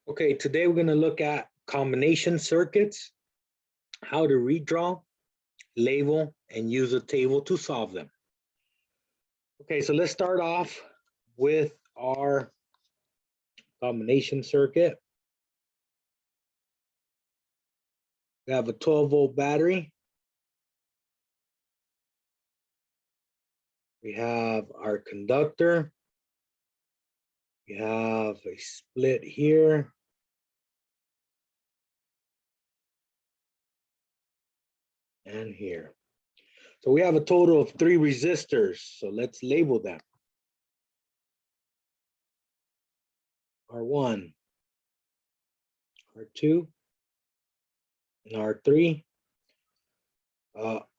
Okay, today we're going to look at combination circuits, how to redraw, label, and use a table to solve them. Okay, so let's start off with our combination circuit. We have a 12-volt battery. We have our conductor. We have a split here. And here. So we have a total of 3 resistors. So let's label them. R1, R2, and R3.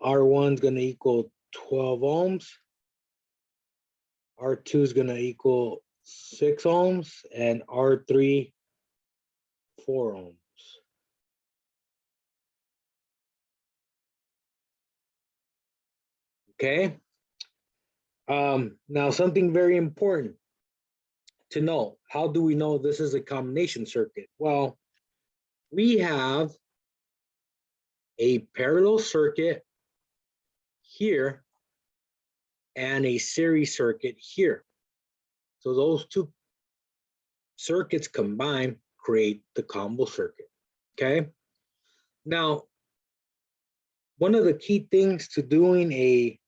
R1 is going to equal 12 ohms. R2 is going to equal 6 ohms, and R3, 4 ohms. Okay. Now something very important to know. How do we know this is a combination circuit? Well, we have a parallel circuit here and a series circuit here. So those two circuits combined create the combo circuit. Okay. Now, one of the key things to doing a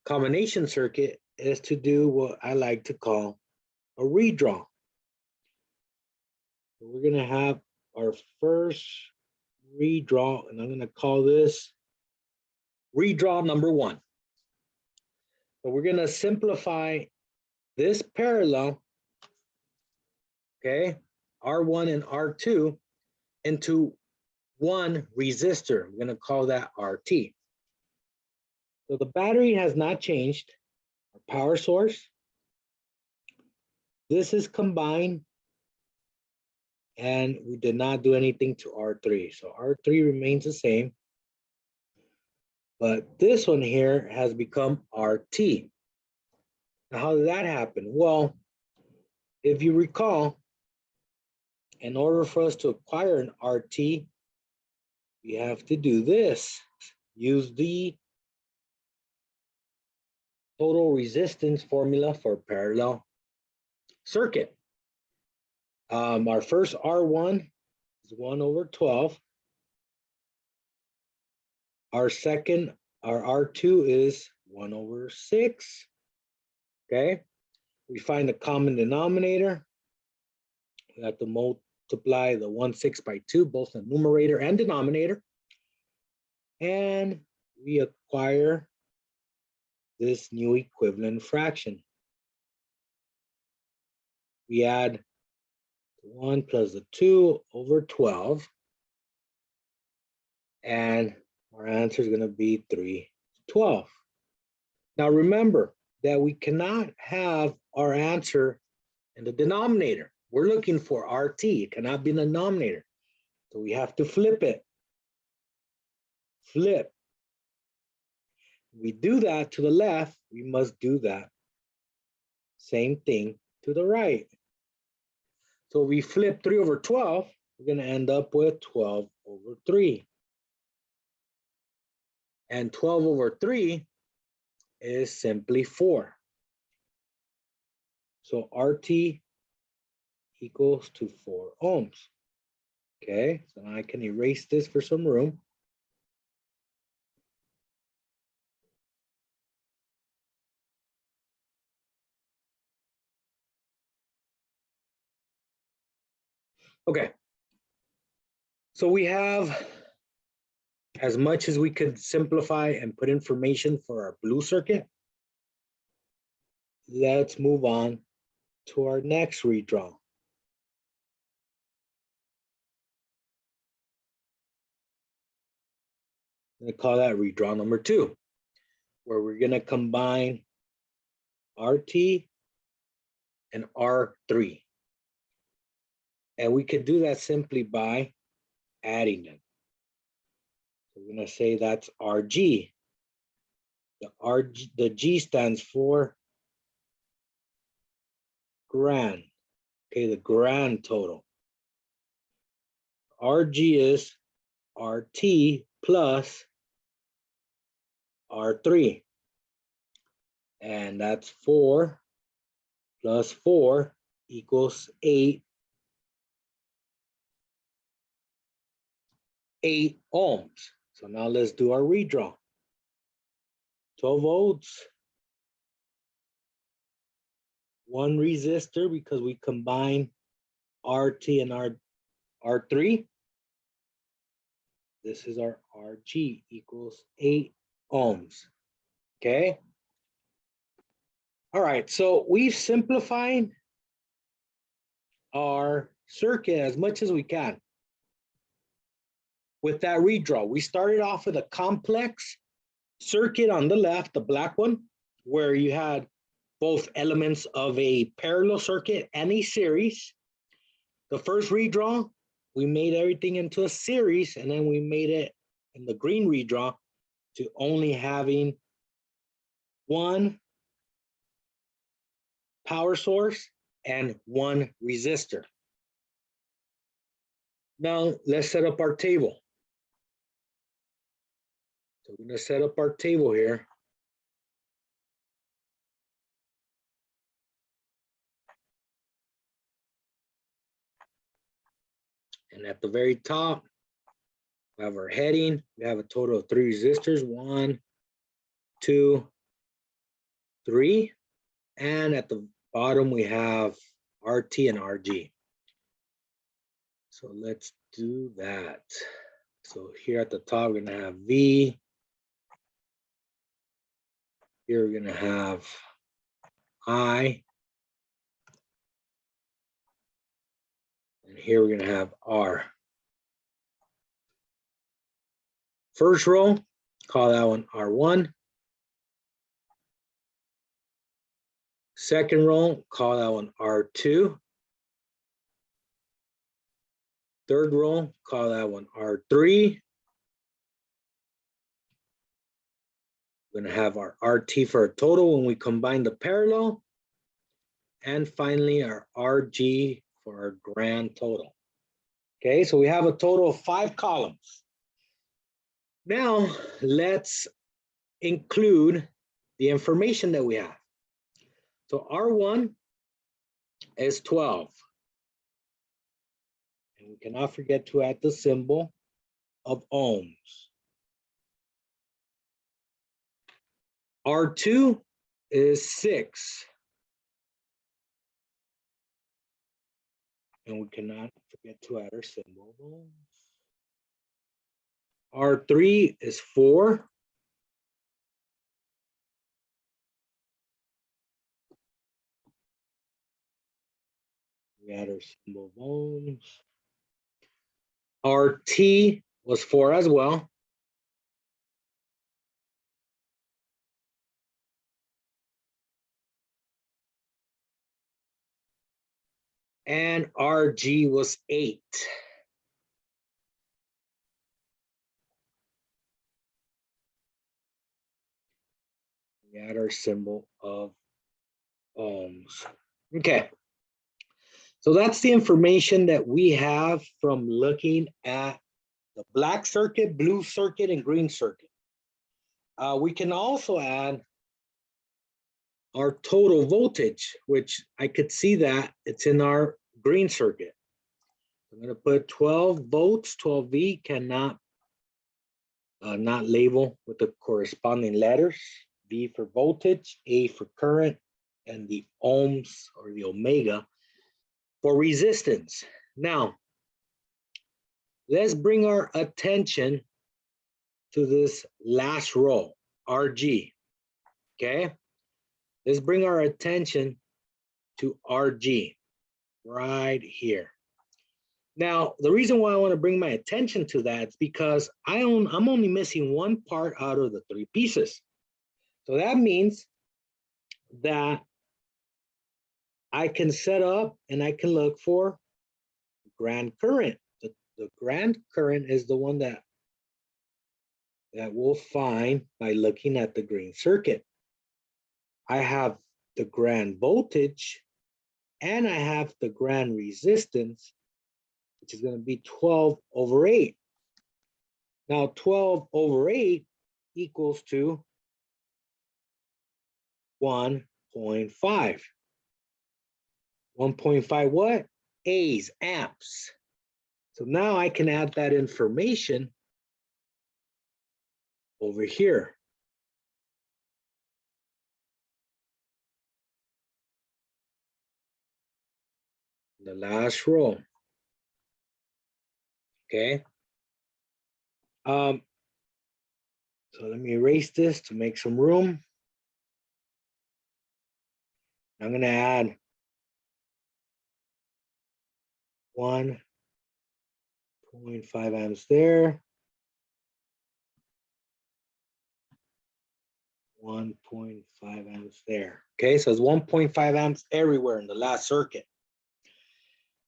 combination circuit is to do what I like to call a redraw. So we're going to have our first redraw, and I'm going to call this redraw number 1. So we're going to simplify this parallel, okay, R1 and R2, into one resistor. We're going to call that RT. So the battery has not changed. Our power source. This is combined, and we did not do anything to R3. So R3 remains the same. But this one here has become RT. Now, how did that happen? Well, if you recall, in order for us to acquire an RT, we have to do this. Use the total resistance formula for parallel circuit. Our first R1 is 1/12. Our R2 is 1/6. Okay. We find the common denominator. We have to multiply the 1/6 by 2, both the numerator and denominator. And we acquire this new equivalent fraction. We add 1 plus the 2/12. And our answer is going to be 3/12. Now remember that we cannot have our answer in the denominator. We're looking for RT. It cannot be in the denominator. So we have to flip it. Flip. We do that to the left, we must do that same thing to the right. So we flip 3/12, we're going to end up with 12/3. And 12/3 is simply 4. So RT equals to 4 ohms. Okay, so now I can erase this for some room. Okay, so we have as much as we could simplify and put information for our blue circuit. Let's move on to our next redraw. I'm going to call that redraw number 2, where we're going to combine RT and R3. And we could do that simply by adding them. So we're going to say that's RG. The G stands for grand. Okay, the grand total. RG is RT plus R3. And that's 4 plus 4 equals 8. 8 ohms. So now let's do our redraw. 12 volts. 1 resistor because we combine RT and R3. This is our RG equals 8 ohms. Okay. All right, so we've simplified our circuit as much as we can. With that redraw, we started off with a complex circuit on the left, the black one, where you had both elements of a parallel circuit and a series. The first redraw, we made everything into a series, and then we made it in the green redraw to only having one power source and one resistor. Now let's set up our table. So we're going to set up our table here. And at the very top, we have our heading. We have a total of 3 resistors, 1, 2, 3. And at the bottom, we have RT and RG. So let's do that. So here at the top, we're going to have V. Here we're going to have I. And here we're going to have R. First row, call that one R1. Second row, call that one R2. Third row, call that one R3. We're going to have our RT for a total when we combine the parallel. And finally, our RG for our grand total. Okay, so we have a total of 5 columns. Now, let's include the information that we have. So R1 is 12. And we cannot forget to add the symbol of ohms. R2 is 6. And we cannot forget to add our symbol of ohms. R3 is 4. We add our symbol of ohms. RT was 4 as well. And RG was 8. We add our symbol of ohms. Okay. So that's the information that we have from looking at the black circuit, blue circuit, and green circuit. We can also add our total voltage, which I could see that it's in our green circuit. I'm going to put 12 volts, 12V, cannot not label with the corresponding letters. V for voltage, A for current, and the ohms or the omega for resistance. Now, let's bring our attention to this last row, RG, okay? Let's bring our attention to RG right here. Now, the reason why I want to bring my attention to that is because I'm only missing one part out of the 3 pieces. So that means that I can set up and I can look for grand current. The grand current is the one that we'll find by looking at the green circuit. I have the grand voltage and I have the grand resistance, which is going to be 12/8. Now 12/8 equals to 1.5. 1.5 what? A's, amps. So now I can add that information over here. The last row. Okay. So let me erase this to make some room. I'm going to add 1.5 amps there. 1.5 amps there. Okay, so it's 1.5 amps everywhere in the last circuit.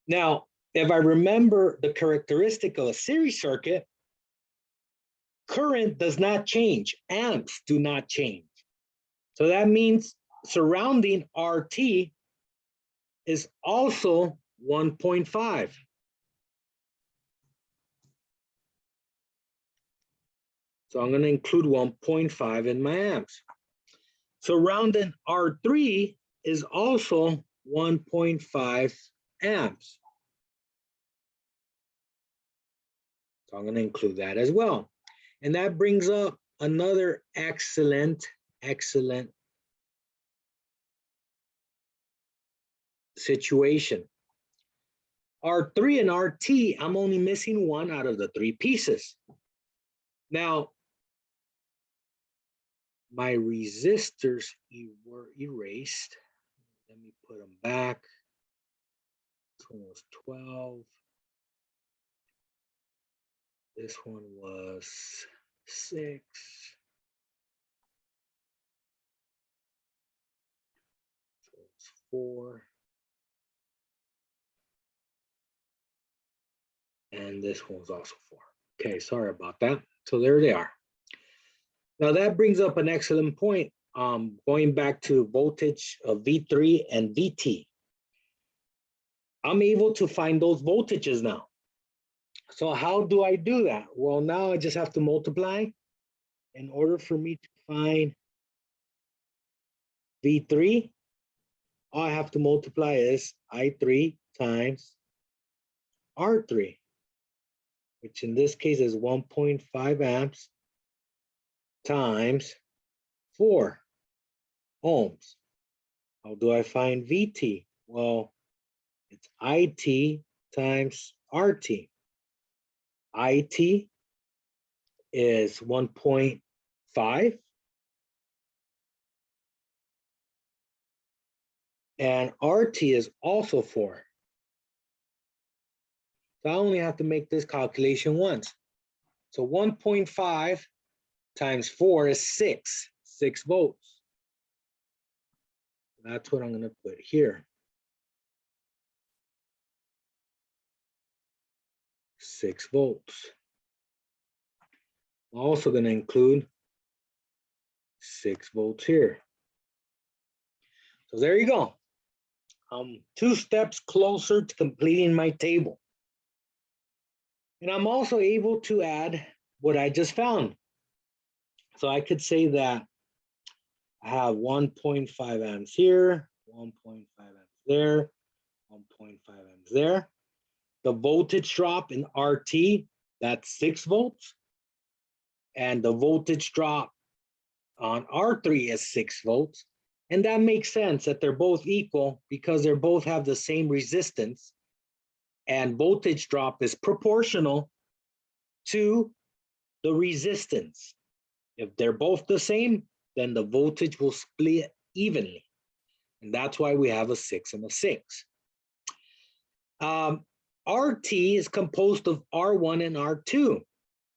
Now, if I remember the characteristic of a series circuit, current does not change, amps do not change. So that means surrounding RT is also 1.5. So I'm going to include 1.5 in my amps. Surrounding R3 is also 1.5 amps. So I'm going to include that as well. And that brings up another excellent situation. R3 and RT, I'm only missing one out of the three pieces. Now, my resistors were erased. Let me put them back. This one was 12. This one was 6. So it's 4. And this one was also 4. Okay, sorry about that. So there they are. Now that brings up an excellent point. Going back to voltage of V3 and VT. I'm able to find those voltages now. So how do I do that? Well, now I just have to multiply. In order for me to find V3, all I have to multiply is I3 times R3, which in this case is 1.5 amps times 4 ohms. How do I find VT? Well, it's IT times RT. IT is 1.5 and RT is also 4. So I only have to make this calculation once. So 1.5 times 4 is 6 volts. That's what I'm going to put here. 6 volts. I'm also going to include 6 volts here. So there you go. 2 steps closer to completing my table. And I'm also able to add what I just found. So I could say that I have 1.5 amps here, 1.5 amps there, 1.5 amps there. The voltage drop in RT, that's 6 volts. And the voltage drop on R3 is 6 volts. And that makes sense that they're both equal because they both have the same resistance. And voltage drop is proportional to the resistance. If they're both the same, then the voltage will split evenly. And that's why we have a 6 and a 6. RT is composed of R1 and R2,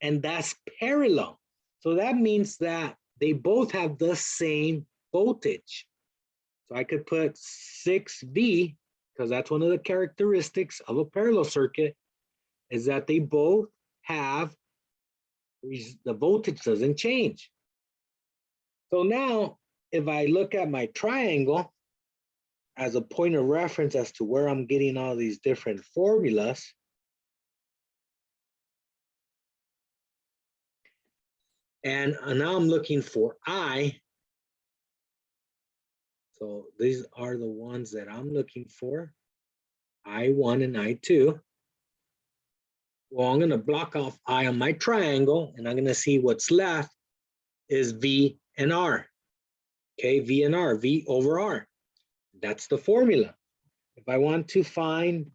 and that's parallel. So that means that they both have the same voltage. So I could put 6V, because that's one of the characteristics of a parallel circuit, is that they both have, the voltage doesn't change. So now, if I look at my triangle, as a point of reference as to where I'm getting all these different formulas, and now I'm looking for I. So these are the ones that I'm looking for, I1 and I2. Well, I'm going to block off I on my triangle, and I'm going to see what's left is V and R. Okay, V and R, V over R. That's the formula. If I want to find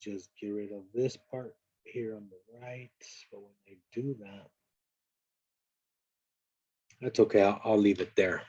just get rid of this part here on the right. So when I do that, that's okay. I'll leave it there.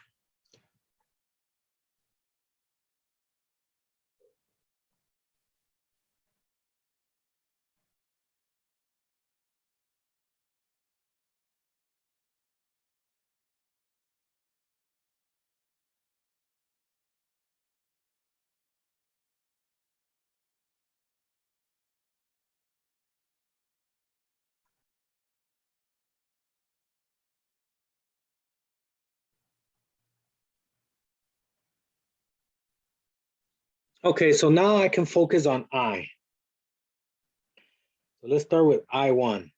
Okay, so now I can focus on I. So let's start with I1.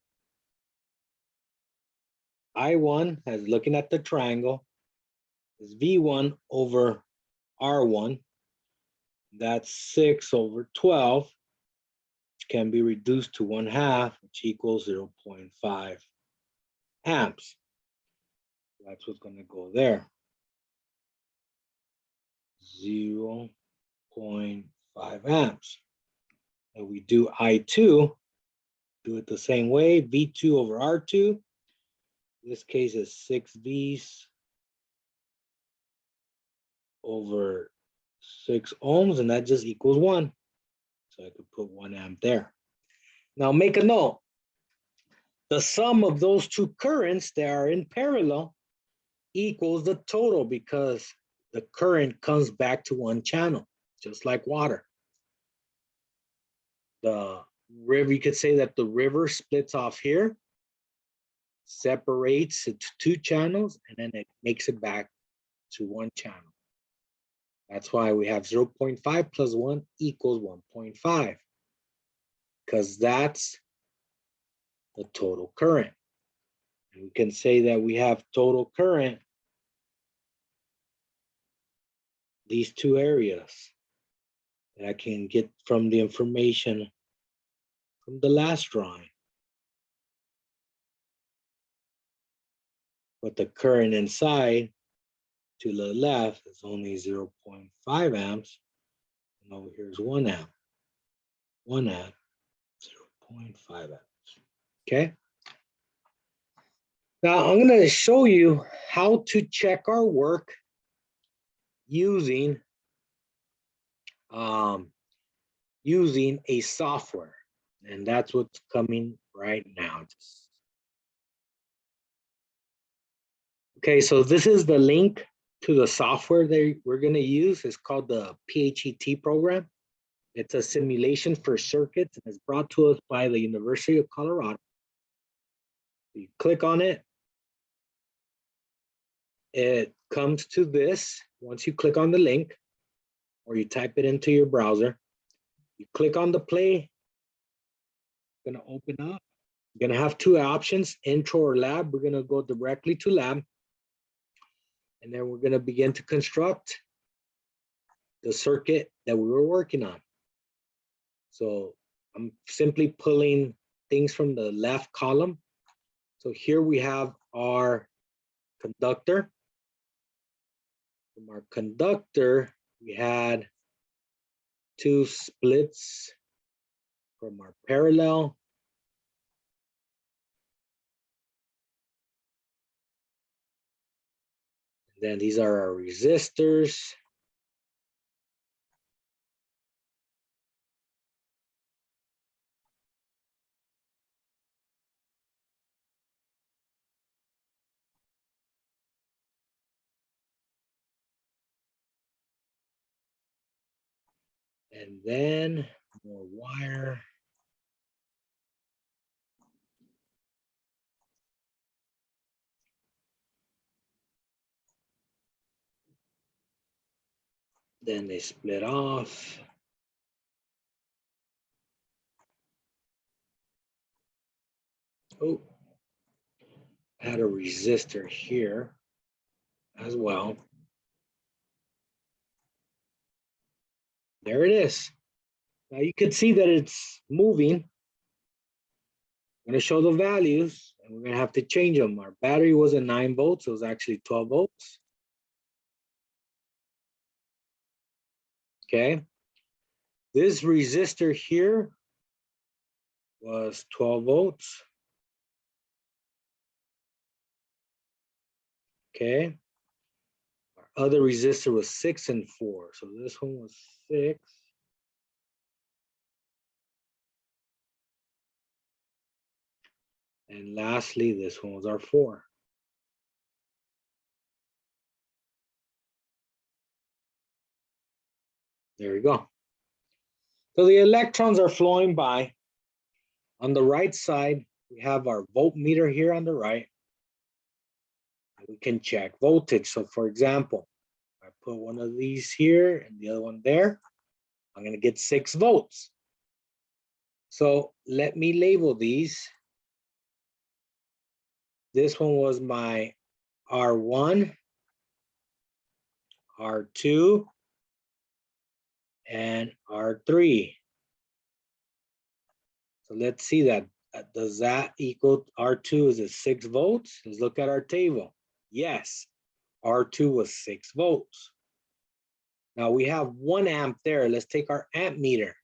I1, as looking at the triangle, is V1 over R1. That's 6 over 12, which can be reduced to 1/2, which equals 0.5 amps. That's what's going to go there. 0.5 amps. And we do I2, do it the same way, V2 over R2. This case is 6 V's over 6 ohms, and that just equals 1. So I could put 1 amp there. Now make a note. The sum of those two currents that are in parallel equals the total, because the current comes back to one channel, just like water. The river, you could say that the river splits off here, separates into two channels, and then it makes it back to one channel. That's why we have 0.5 plus 1 equals 1.5, because that's the total current. And we can say that we have total current, these two areas, that I can get from the information from the last drawing. But the current inside to the left is only 0.5 amps. And over here is 1 amp. 1 amp, 0.5 amps. Okay. Now I'm going to show you how to check our work using using a software. And that's what's coming right now. Okay, so this is the link to the software that we're going to use. It's called the PHET program. It's a simulation for circuits, and it's brought to us by the University of Colorado. You click on it, it comes to this. Once you click on the link, or you type it into your browser, you click on the play, it's going to open up. You're going to have two options, intro or lab. We're going to go directly to lab, and then we're going to begin to construct the circuit that we were working on. So I'm simply pulling things from the left column. So here we have our conductor. From our conductor, we had two splits from our parallel. And then these are our resistors. And then more wire. Then they split off. Oh, add a resistor here as well. There it is. Now you can see that it's moving. I'm going to show the values and we're going to have to change them. Our battery was a 9 volts. It was actually 12 volts. Okay. This resistor here was 12 volts. Okay. Our other resistor was 6 and 4. So this one was 6. And lastly, this one was our 4. There we go. So the electrons are flowing by. On the right side, we have our voltmeter here on the right. We can check voltage. So for example, I put one of these here and the other one there, I'm going to get 6 volts. So let me label these. This one was my R1, R2, and R3. So let's see that. Does that equal R2? Is it 6 volts? Let's look at our table. Yes, R2 was 6 volts. Now we have 1 amp there. Let's take our amp meter.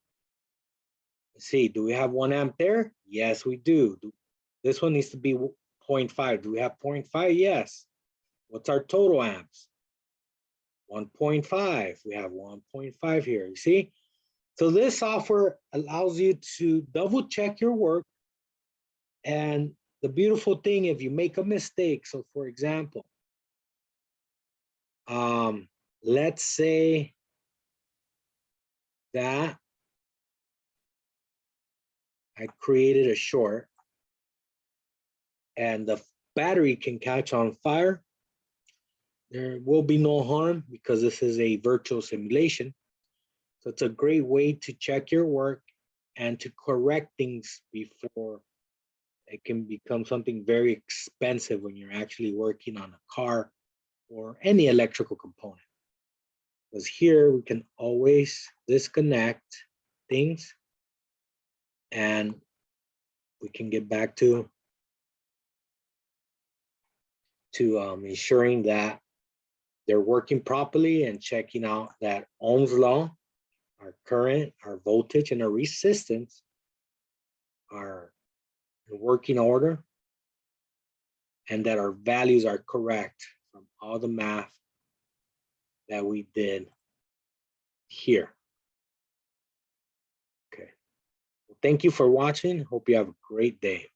Let's see, do we have 1 amp there? Yes, we do. This one needs to be 0.5. Do we have 0.5? Yes. What's our total amps? 1.5. We have 1.5 here. You see? So this software allows you to double check your work. And the beautiful thing, if you make a mistake, so for example, let's say that I created a short and the battery can catch on fire. There will be no harm because this is a virtual simulation. So it's a great way to check your work and to correct things before it can become something very expensive when you're actually working on a car or any electrical component. Because here we can always disconnect things and we can get back to ensuring that they're working properly and checking out that Ohm's law, our current, our voltage, and our resistance are in working order, and that our values are correct from all the math that we did here. Okay. Well, thank you for watching. Hope you have a great day.